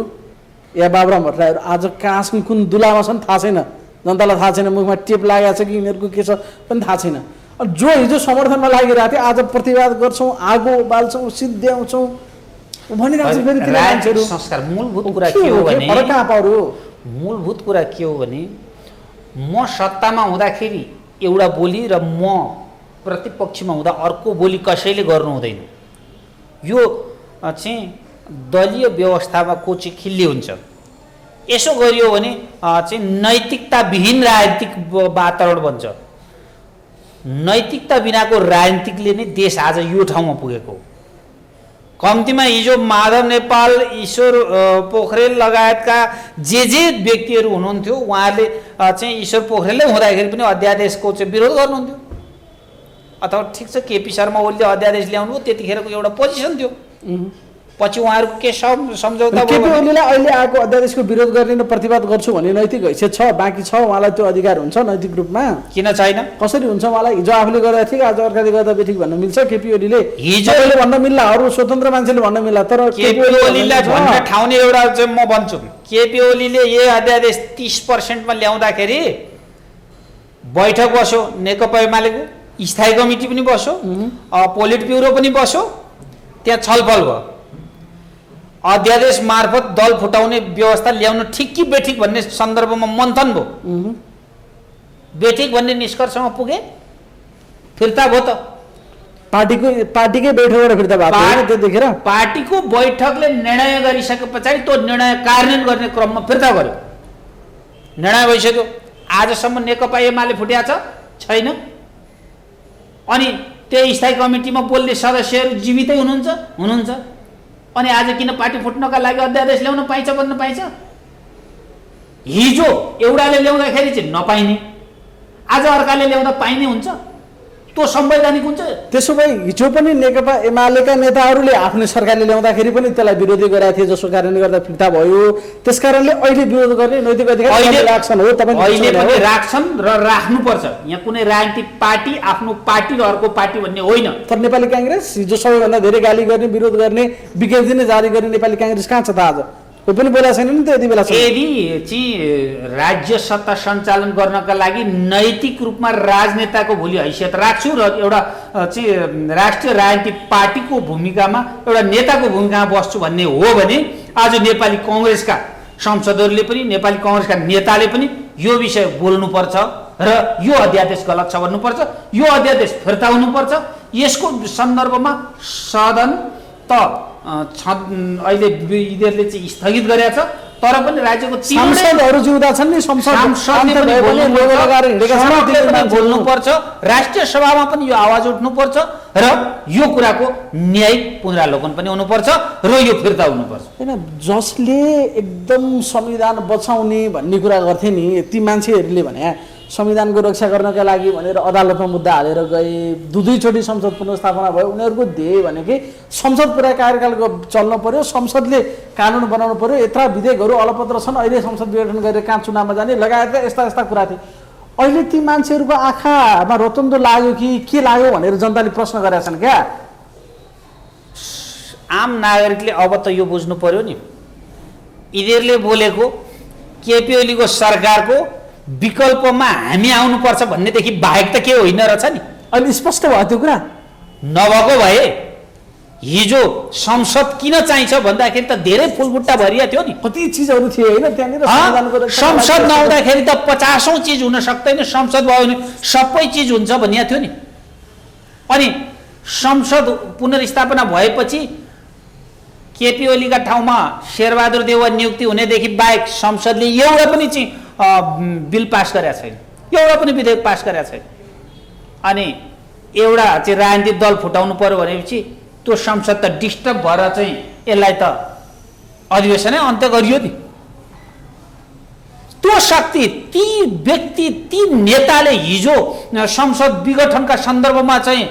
या बाबुराम भट्टराईहरू आज कहाँ छन्, कुन दुलामा छन् थाहा छैन, जनतालाई थाहा छैन। मुखमा टेप लागेको छ कि यिनीहरूको के छ पनि थाहा छैन। जो हिजो समर्थनमा लागिरहेको थियो आज प्रतिवाद गर्छौँ, आगो बाल्छौँ, सिद्ध्याउँछौँ भनिरहेको छ। फेरि संस्कार मूलभूत कुरा के हो भने, मूलभूत कुरा के हो भने म सत्तामा हुँदाखेरि एउटा बोली र म प्रतिपक्षमा हुँदा अर्को बोली कसैले गर्नु हुँदैन। यो चाहिँ दलीय व्यवस्थामा को चाहिँ खिल्ली हुन्छ। यसो गरियो भने चाहिँ नैतिकताविहीन राजनीतिक वातावरण बन्छ। नैतिकता बिनाको राजनीतिकले नै देश आज यो ठाउँमा पुगेको हो। कम्तीमा हिजो माधव नेपाल, ईश्वर पोखरेल लगायतका जे व्यक्तिहरू हुनुहुन्थ्यो उहाँहरूले चाहिँ ईश्वर पोखरेलले हुँदाखेरि पनि अध्यादेशको चाहिँ विरोध गर्नुहुन्थ्यो। अथवा ठिक छ केपी शर्मा ओलीले अध्यादेश ल्याउनु त्यतिखेरको एउटा पोजिसन थियो। पछि उहाँहरूको के सम्झौता केपी ओलीलाई अहिले आएको अध्यादेशको विरोध गर्ने र प्रतिवाद गर्छु भन्ने नैतिक हैसियत छ, बाँकी छ, उहाँलाई त्यो अधिकार हुन्छ नैतिक रूपमा? किन छैन? कसरी हुन्छ उहाँलाई? हिजो आफूले गर्दा ठिक, आज अर्काले गर्दा बेठिक भन्न मिल्छ? केपी ओलीले हिजो भन्न मिल्ला, अरू स्वतन्त्र मान्छेले भन्न मिल्ला, तर केपी ओलीलाई भन्न ठाउने एउटा चाहिँ म भन्छु, केपी ओलीले यो अध्यादेश 30% ल्याउँदाखेरि बैठक बस्यो, नेकपा एमालेको स्थायी कमिटी पनि बस्यो, पोलिट ब्युरो पनि बस्यो, त्यहाँ छलफल भयो। अध्यादेश मार्फत दल फुटाउने व्यवस्था ल्याउन ठिक कि बेठिक भन्ने सन्दर्भमा मन्थन भयो। बेठिक भन्ने निष्कर्षमा पुगे, फिर्ता भयो त पार्टीकै बैठकबाट फिर्ता भयो। त्यतिखेर पार्टीको बैठकले निर्णय गरिसके पछाडि त्यो निर्णय कार्यान्वयन गर्ने क्रममा फिर्ता गर्यो। निर्णय भइसक्यो। आजसम्म नेकपा एमाले फुट्या छैन। अनि त्यही स्थायी कमिटीमा बोल्ने सदस्यहरू जीवितै हुनुहुन्छ। अनि आज किन पार्टी फुट्नका लागि अध्यादेश ल्याउन पाइन्छ भन्न पाइन्छ? हिजो एउटाले ल्याउँदाखेरि चाहिँ नपाइने, आज अर्काले ल्याउँदा पाइने हुन्छ? त्यो संवैधानिक हुन्छ? त्यसो भए हिजो पनि नेकपा एमालेका नेताहरूले आफ्नो सरकारले ल्याउँदाखेरि पनि त्यसलाई विरोधी गरेका थिए, जसको कारणले गर्दा फिर्ता भयो। त्यसकारणले अहिले विरोध गर्ने नैतिक अधिकार राख्छन् हो, तपाईले अहिले पनि राख्छन् र राख्नुपर्छ। यहाँ कुनै राजनीतिक पार्टी आफ्नो पार्टी र अर्को पार्टी भन्ने होइन। तर नेपाली कांग्रेस हिजो सबैभन्दा धेरै गाली गर्ने, विरोध गर्ने, विज्ञप्ति नै जारी गर्ने नेपाली कांग्रेस कहाँ छ त? आज कोही पनि बोला छैन नि त यति बेला। यदि चाहिँ राज्य सत्ता सञ्चालन गर्नका लागि नैतिक रूपमा राजनेताको भोलि हैसियत राख्छु र एउटा चाहिँ राष्ट्रिय राजनीतिक पार्टीको भूमिकामा एउटा नेताको भूमिकामा बस्छु भन्ने हो भने आज नेपाली कांग्रेसका सांसदहरूले पनि, नेपाली कांग्रेसका नेताले पनि यो विषय बोल्नुपर्छ र यो अध्यादेश गलत छ भन्नुपर्छ, यो अध्यादेश फिर्ता हुनुपर्छ। यसको सन्दर्भमा सदन त अहिले यिनीहरूले चाहिँ स्थगित गरेका छ, तर पनि राज्यको सांसदहरू जिउँदा छन् नि, बोल्नुपर्छ, राष्ट्रिय सभामा पनि यो आवाज उठ्नुपर्छ र यो कुराको न्यायिक पुनरावलोकन पनि हुनुपर्छ र यो फिर्ता हुनुपर्छ। हैन, जसले एकदम संविधान बचाउने भन्ने कुरा गर्थे नि, ती मान्छेहरूले भने संविधानको रक्षा गर्नका लागि भनेर अदालतमा मुद्दा हालेर गए, दुईचोटि संसद पुनर्स्थापना भयो। उनीहरूको ध्येय भनेकै संसद पुरा कार्यकालको चल्न पर्यो, संसदले कानुन बनाउनु पर्यो, यत्रा विधेयकहरू अलपत्र छन्, अहिले संसद विघटन गरेर कहाँ चुनावमा जाने लगायतका यस्ता यस्ता कुरा थिए। अहिले ती मान्छेहरूको आँखामा रोतुन्डो लाग्यो कि के लाग्यो भनेर जनताले प्रश्न गरेका छन् क्या। आम नागरिकले अब त यो बुझ्नु पर्यो नि, यिनीहरूले बोलेको केपी ओलीको सरकारको विकल्पमा हामी आउनुपर्छ भन्नेदेखि बाहेक त के होइन रहेछ नि। अहिले स्पष्ट भयो त्यो कुरा। नभएको भए हिजो संसद किन चाहिन्छ भन्दाखेरि त धेरै फुलबुट्टा भरिया थियो नि, कति चिजहरू थिए होइन त्यहाँनिर। संसद नहुँदाखेरि त 50औं चिज हुन सक्दैन, संसद भयो भने सबै चिज हुन्छ भनिया थियो नि। अनि संसद पुनर्स्थापना भएपछि केपी ओलीका ठाउँमा शेरबहादुर देउवा नियुक्ति हुनेदेखि बाहेक संसदले एउटा पनि चाहिँ बिल पास गरेका छैन, एउटा पनि विधेयक पास गरेका छैन। अनि एउटा चाहिँ राजनीतिक दल फुटाउनु पर्यो भनेपछि त्यो संसद त डिस्टर्ब भएर चाहिँ यसलाई त अधिवेशनै अन्त्य गरियो नि। त्यो शक्ति, ती व्यक्ति, ती नेताले हिजो संसद विघटनका सन्दर्भमा चाहिँ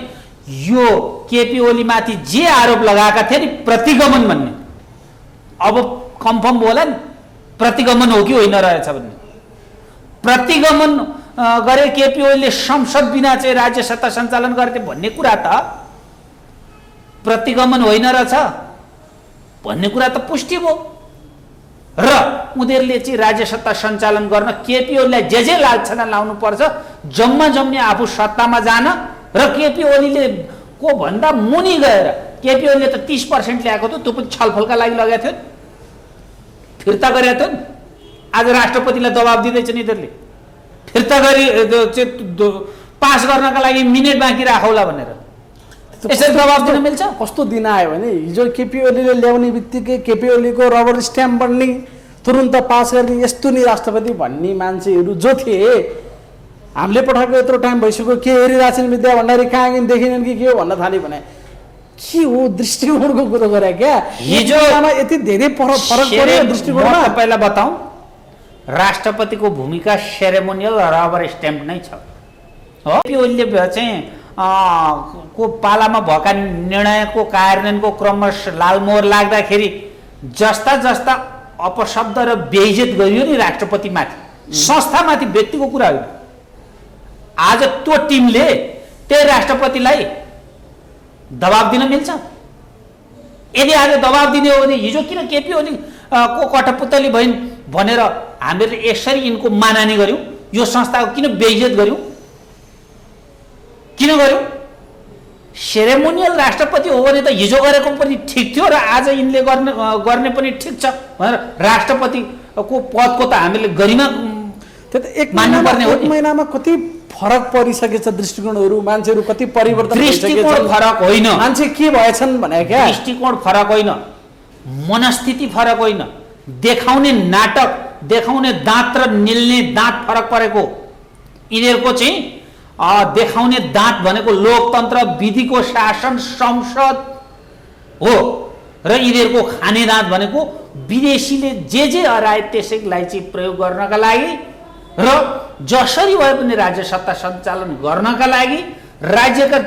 यो केपी ओलीमाथि जे आरोप लगाएका थिए नि, प्रतिगमन भन्ने, अब कन्फर्म होला नि प्रतिगमन हो कि होइन रहेछ भन्ने। प्रतिगमन गरे केपी ओलीले संसद बिना चाहिँ राज्य सत्ता सञ्चालन गर्थे भन्ने कुरा त प्रतिगमन होइन रहेछ भन्ने कुरा त पुष्टि भयो। र उनीहरूले चाहिँ राज्य सत्ता सञ्चालन गर्न केपी ओलीलाई जे लालछना लाउनु पर्छ, जम्मा जम्मी आफू सत्तामा जान र केपी ओलीले को भन्दा मुनि गएर केपी ओलीले त 30% ल्याएको थियो, त्यो पनि छलफलका लागि लगाएको थियो, फिर्ता गरेको थियो नि। आज राष्ट्रपतिलाई दबाब दिँदैछ नि यिनीहरूले, फिर्ता गरी पास गर्नका लागि मिनेट बाँकी राखौला भनेर। यसरी दबाब दिन मिल्छ? कस्तो दिन आयो भने हिजो केपी ओलीले ल्याउने बित्तिकै केपी ओलीको रबर स्ट्याम्प बन्ने, तुरुन्त पास गर्ने यस्तो नि राष्ट्रपति भन्ने मान्छेहरू जो थिए, हामीले पठाएको यत्रो टाइम भइसक्यो, के हेरिरहेछन् विद्या भण्डारी कहाँ देखिनन् कि के हो भन्न थाल्यो भने के हो दृष्टिकोणको कुरो गरे क्या। हिजोमा यति धेरै फरक पर्यो दृष्टिकोणमा। पहिला बताउँ, राष्ट्रपतिको भूमिका सेरेमोनियल रबर स्ट्याम्प नै छ हो। केपी ओलीले चाहिँ को पालामा भएका निर्णयको कार्यान्वयनको क्रममा लालमोहर लाग्दाखेरि जस्ता जस्ता अपशब्द र बेइज्जत गरियो नि राष्ट्रपतिमाथि, संस्थामाथि, व्यक्तिको कुरा हो। आज त्यो टिमले त्यही राष्ट्रपतिलाई दबाब दिन मिल्छ? यदि आज दबाब दिने हो भने हिजो किन केपी ओली को कठपुतली भइन् भनेर हामीले यसरी यिनको मानहानि गर्यौँ, यो संस्थाको किन बेइज्जत गर्यौँ, किन गर्यौँ? सेरेमोनियल राष्ट्रपति हो भने त हिजो गरेको पनि ठिक थियो र आज यिनले गर्ने पनि ठिक छ भनेर राष्ट्रपतिको पदको त हामीले गरिमा एक महिनामा कति फरक परिसकेछ दृष्टिकोणहरू, मान्छेहरू कति परिवर्तन दृष्टिकोण फरक होइन, मान्छे के भएछन् भने क्या, दृष्टिकोण फरक होइन, मनस्थिति फरक होइन, देखाउने नाटक, देखाउने दाँत र निल्ने दाँत फरक परेको। यिनीहरूको चाहिँ देखाउने दाँत भनेको लोकतन्त्र, विधिको शासन, संसद हो र यिनीहरूको खानेदाँत भनेको विदेशीले जे हराए त्यसैलाई चाहिँ प्रयोग गर्नका लागि र जसरी भए पनि राज्य सत्ता सञ्चालन गर्नका लागि राज्यका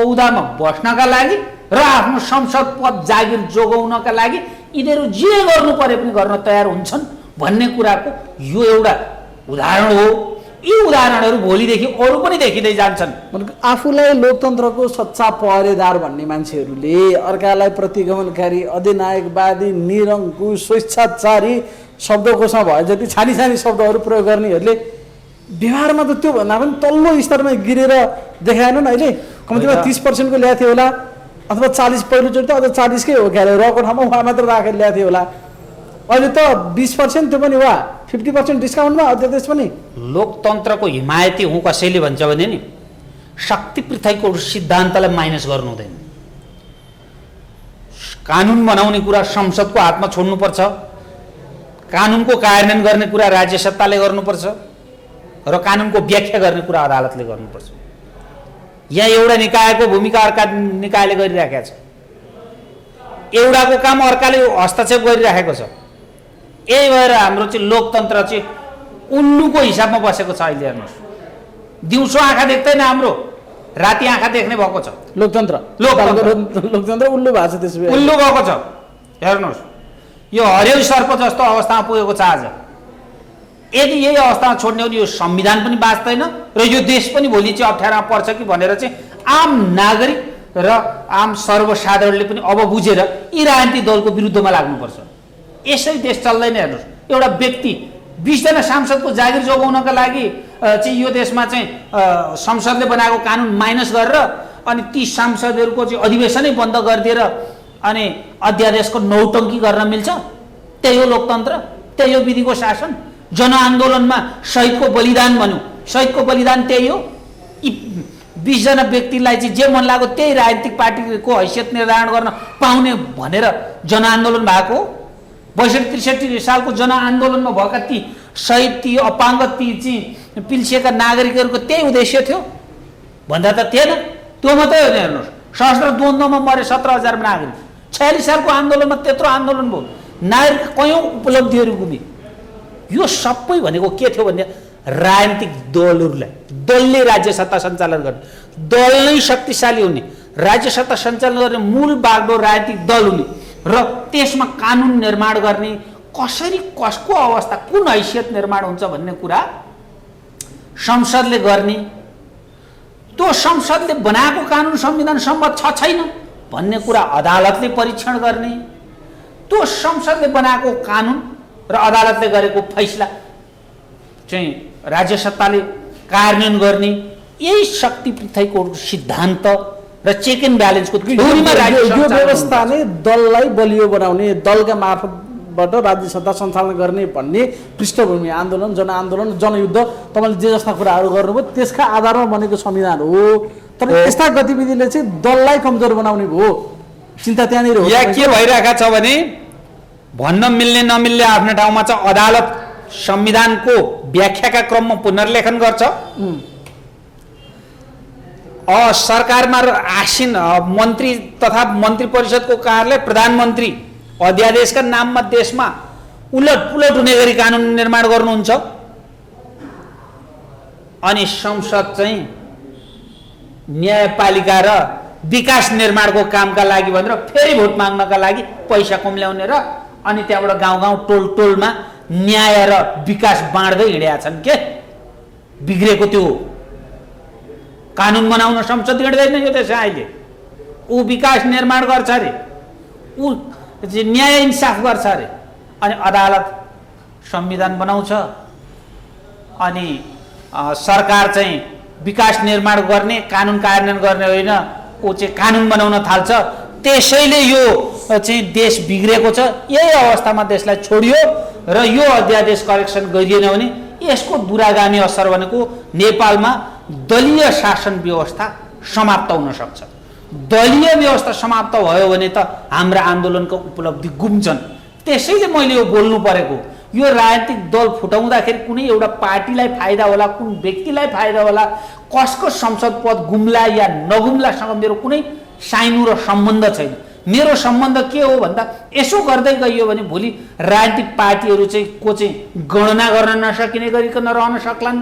औदामा बस्नका लागि र आफ्नो संसद पद जागिर जोगाउनका लागि यिनीहरू जे गर्नु परे पनि गर्न तयार हुन्छन् भन्ने कुराको यो एउटा उदाहरण हो। यी उदाहरणहरू भोलिदेखि अरू पनि देखिँदै जान्छन्। आफूलाई लोकतन्त्रको सच्चा पहरेदार भन्ने मान्छेहरूले अर्कालाई प्रतिगमनकारी, अधिनायकवादी, निरङ्कुश, स्वेच्छाचारी शब्दकोशमा भए जति छानी छानी शब्दहरू प्रयोग गर्नेहरूले व्यवहारमा त त्योभन्दा पनि तल्लो स्तरमा गिरेर देखाएनन्। अहिले कम्तीमा 30% ल्याएको थियो होला, अथवा 40 पहिलोचोटि त अझ 40कै हो क्या रको ठाउँमा उहाँ मात्र राखेर ल्याएको थियो होला। अहिले त 20% त्यो पनि वा 50% डिस्काउन्टमा अध्यादेश पनि। लोकतन्त्रको हिमायती हुँ कसैले भन्छ भने नि शक्ति पृथकको सिद्धान्तलाई माइनस गर्नु हुँदैन। कानुन बनाउने कुरा संसदको हातमा छोड्नुपर्छ, कानुनको कार्यान्वयन गर्ने कुरा राज्य सत्ताले गर्नुपर्छ र कानुनको व्याख्या गर्ने कुरा अदालतले गर्नुपर्छ। यहाँ एउटा निकायको भूमिका अर्का निकायले गरिराखेको छ, एउटाको काम अर्काले हस्तक्षेप गरिराखेको छ। यही भएर हाम्रो चाहिँ लोकतन्त्र चाहिँ उल्लुको हिसाबमा बसेको छ। अहिले हेर्नुहोस्, दिउँसो आँखा देख्दैन हाम्रो, राति आँखा देख्ने भएको छ लोकतन्त्र उल्लु भएको छ। त्यसो उल्लु भएको छ। हेर्नुहोस्, यो हरियो सर्प जस्तो अवस्थामा पुगेको छ आज। यदि यही अवस्थामा छोड्ने हो भने यो संविधान पनि बाँच्दैन र यो देश पनि भोलि चाहिँ अप्ठ्यारोमा पर्छ कि भनेर चाहिँ आम नागरिक र आम सर्वसाधारणले पनि अब बुझेर यी राजनीतिक दलको विरुद्धमा लाग्नुपर्छ। यसै देश चल्दैन। हेर्नुहोस्, एउटा व्यक्ति 20 जना सांसदको जागिर जोगाउनका लागि चाहिँ यो देशमा चाहिँ संसदले बनाएको कानुन माइनस गरेर अनि ती सांसदहरूको चाहिँ अधिवेशनै बन्द गरिदिएर अनि अध्यादेशको नौटङ्की गर्न मिल्छ? त्यही हो लोकतन्त्र, त्यही हो विधिको शासन। जनआन्दोलनमा शहीदको बलिदान भन्यो, शहीदको बलिदान त्यही हो। यी 20 जना व्यक्तिलाई चाहिँ जे मन लाग्यो त्यही राजनीतिक पार्टीको हैसियत निर्धारण गर्न पाउने भनेर जनआन्दोलन भएको। 62-63 सालको जनआन्दोलनमा भएका ती शहीद, ती अपाङ्ग, ती चाहिँ पिल्सिएका नागरिकहरूको त्यही उद्देश्य थियो भन्दा त थिएन। त्यो मात्रै होइन। हेर्नुहोस्, सशस्त्र द्वन्द्वमा मरे 17,000 नागरिक। 46 सालको आन्दोलनमा त्यत्रो आन्दोलन भयो, नागरिक कयौँ उपलब्धिहरू गुमे। यो सबै भनेको के थियो भने राजनीतिक दलहरूलाई, दलले राज्य सत्ता सञ्चालन गर्ने, दल नै शक्तिशाली हुने, राज्य सत्ता सञ्चालन गर्ने मूल बागडोर राजनीतिक दल हुने र त्यसमा कानुन निर्माण गर्ने, कसरी कसको अवस्था कुन हैसियत निर्माण हुन्छ भन्ने कुरा संसदले गर्ने। त्यो संसदले बनाएको कानुन संविधान सम्मत छ छैन भन्ने कुरा अदालतले परीक्षण गर्ने। त्यो संसदले बनाएको कानुन र अदालतले गरेको फैसला चाहिँ राज्य सत्ताले कार्यान्वयन गर्ने। यही शक्ति पृथकको सिद्धान्त र चेक एन्ड ब्यालेन्सको थ्योरीमा यो व्यवस्था नै दललाई बलियो बनाउने, दलका मार्फतबाट राज्य सत्ता सञ्चालन गर्ने भन्ने पृष्ठभूमि आन्दोलन, जनआन्दोलन, जनयुद्ध तपाईँले जे जस्ता कुराहरू गर्नुभयो त्यसका आधारमा बनेको संविधान हो। तर यस्ता गतिविधिले चाहिँ दललाई कमजोर बनाउने भयो। चिन्ता त्यहाँनिर हो। यहाँ के भइरहेको छ भने भन्न मिल्ने नमिल्ने आफ्नो ठाउँमा चाहिँ अदालत संविधानको व्याख्याका क्रममा पुनर्लेखन गर्छ। सरकारमा आसीन मन्त्री तथा मन्त्री परिषदको कार्यालय प्रधानमन्त्री अध्यादेशका नाममा देशमा उलट पुलट हुने गरी कानुन निर्माण गर्नुहुन्छ। अनि संसद चाहिँ न्यायपालिका र विकास निर्माणको कामका लागि भनेर फेरि भोट माग्नका लागि पैसा कम्ल्याउने र अनि त्यहाँबाट गाउँ गाउँ टोल टोलमा न्याय र विकास बाँड्दै हिँडेका छन्। के बिग्रेको त्यो कानुन बनाउन संसद हिँड्दैन यो देश। अहिले ऊ विकास निर्माण गर्छ अरे, ऊ न्याय इन्साफ गर्छ अरे, अनि अदालत संविधान बनाउँछ। अनि सरकार चाहिँ विकास निर्माण गर्ने, कानुन कार्यान्वयन गर्ने होइन, ऊ चाहिँ कानुन बनाउन थाल्छ। त्यसैले यो चाहिँ देश बिग्रेको छ। यही अवस्थामा देशलाई छोडियो र यो अध्यादेश करेक्सन गरिएन भने यसको दूरागामी असर भनेको नेपालमा दलीय शासन व्यवस्था समाप्त हुन सक्छ। दलीय व्यवस्था समाप्त भयो भने त हाम्रा आन्दोलनको उपलब्धि गुम्छन्। त्यसैले मैले यो बोल्नु परेको, यो राजनीतिक दल फुटाउँदाखेरि कुनै एउटा पार्टीलाई फाइदा होला, कुन व्यक्तिलाई फाइदा होला, कसको संसद पद गुम्ला या नगुम्लासँग मेरो कुनै साइनो र सम्बन्ध छैन। मेरो सम्बन्ध के हो भन्दा यसो गर्दै गइयो भने भोलि राजनीतिक पार्टीहरू चाहिँ को चाहिँ गणना गर्न नसकिने गरिकन रहन सक्लान्,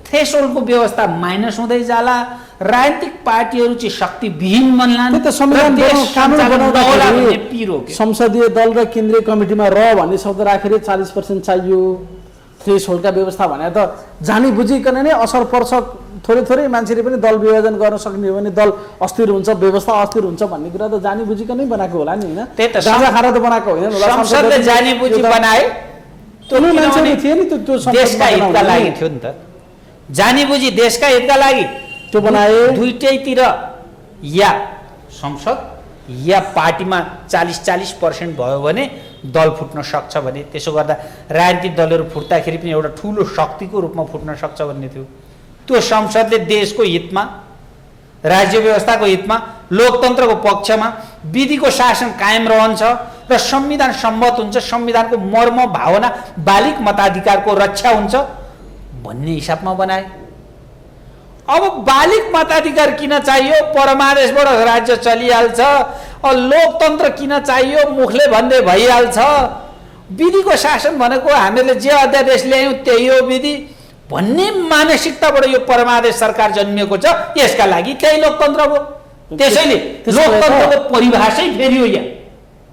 थ्रेसोल्डको व्यवस्था माइनस हुँदै जाला, राजनीतिक पार्टीहरू चाहिँ शक्तिविहीन बन्लान्, त्यो त संविधान र देश कानुन सञ्चालन नहोला बनाउँदाखेरि भन्ने पिर हो के। संसदीय दल र केन्द्रीय कमिटीमा र भन्ने शब्द राखेर 40% चाहियो थ्रेसहोल्डका व्यवस्था भने त जानी बुझिकन नै असर पर्छ। थोरै थोरै मान्छेले पनि दल विभाजन गर्न सक्ने हो भने दल अस्थिर हुन्छ, व्यवस्था अस्थिर हुन्छ भन्ने कुरा त जानी बुझिकनै बनाएको होला नि, होइन? त्यही त गाँजा खाएर त बनाएको होइन होला। संसदले जानी बुझी बनाए, त्यो मान्छेले थिए नि त्यो देशका हितका लागि थियो नि त, जानी बुझी देशका हितका लागि त्यो बनाए। दुईटैतिर या संसद या पार्टीमा 40% भयो भने दल फुट्न सक्छ भने, त्यसो गर्दा राजनीतिक दलहरू फुट्दाखेरि पनि एउटा ठुलो शक्तिको रूपमा फुट्न सक्छ भन्ने थियो। त्यो संसदले देशको हितमा, राज्य व्यवस्थाको हितमा, लोकतन्त्रको पक्षमा, विधिको शासन कायम रहन्छ र संविधान सम्मत हुन्छ, संविधानको मर्म भावना बालिक मताधिकारको रक्षा हुन्छ भन्ने हिसाबमा बनाए। अब बालिक मताधिकार किन चाहियो? परमादेशबाट राज्य चलिहाल्छ। लोकतन्त्र किन चाहियो? मुखले भन्दै भइहाल्छ। विधिको शासन भनेको हामीले जे अध्यादेश ल्यायौँ त्यही हो विधि भन्ने मानसिकताबाट यो परमादेश सरकार जन्मिएको छ। यसका लागि त्यही लोकतन्त्र हो। त्यसैले लोकतन्त्रको परिभाषै फेरियो। या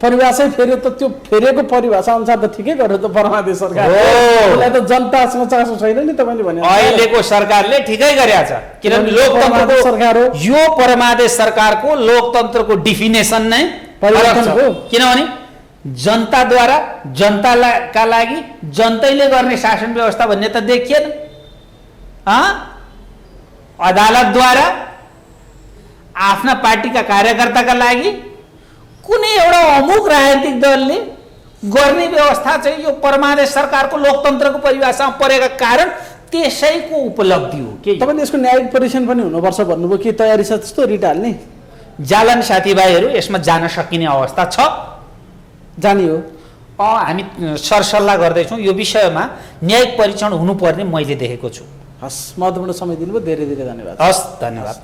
परिभाषै फेर्यो त त्यो फेरेको परिभाषा अनुसार त ठिकै गर्यो त परमादेश सरकार। उसलाई त जनतासँग चासो छैन नि तपाईले भने। अहिलेको सरकारले ठिकै गरेछ, किनभने लोकतन्त्रको सरकार हो यो परमादेश सरकारको लोकतन्त्रको डिफिनेसन नै परिवर्तन हो। किनभने जनताद्वारा जनताका लागि जनतैले गर्ने शासन व्यवस्था भन्ने त देखिएन। अदालतद्वारा आफ्ना पार्टीका कार्यकर्ताका लागि कुनै एउटा अमुक राजनीतिक दलले गर्ने व्यवस्था चाहिँ यो परमादेश सरकारको लोकतन्त्रको परिभाषामा परेका कारण त्यसैको उपलब्धि हो के। तपाईले यसको न्यायिक परीक्षण पनि हुनुपर्छ भन्नुभयो, के तयारी छ त्यस्तो रिट हाल्ने? जालन साथीभाइहरू यसमा जान सकिने अवस्था छ, जानी हो। हामी सरसल्लाह गर्दैछौँ। यो विषयमा न्यायिक परीक्षण हुनुपर्ने मैले देखेको छु। हस्, महत्त्वपूर्ण समय दिनुभयो, धेरै धेरै धन्यवाद। हस्, धन्यवाद।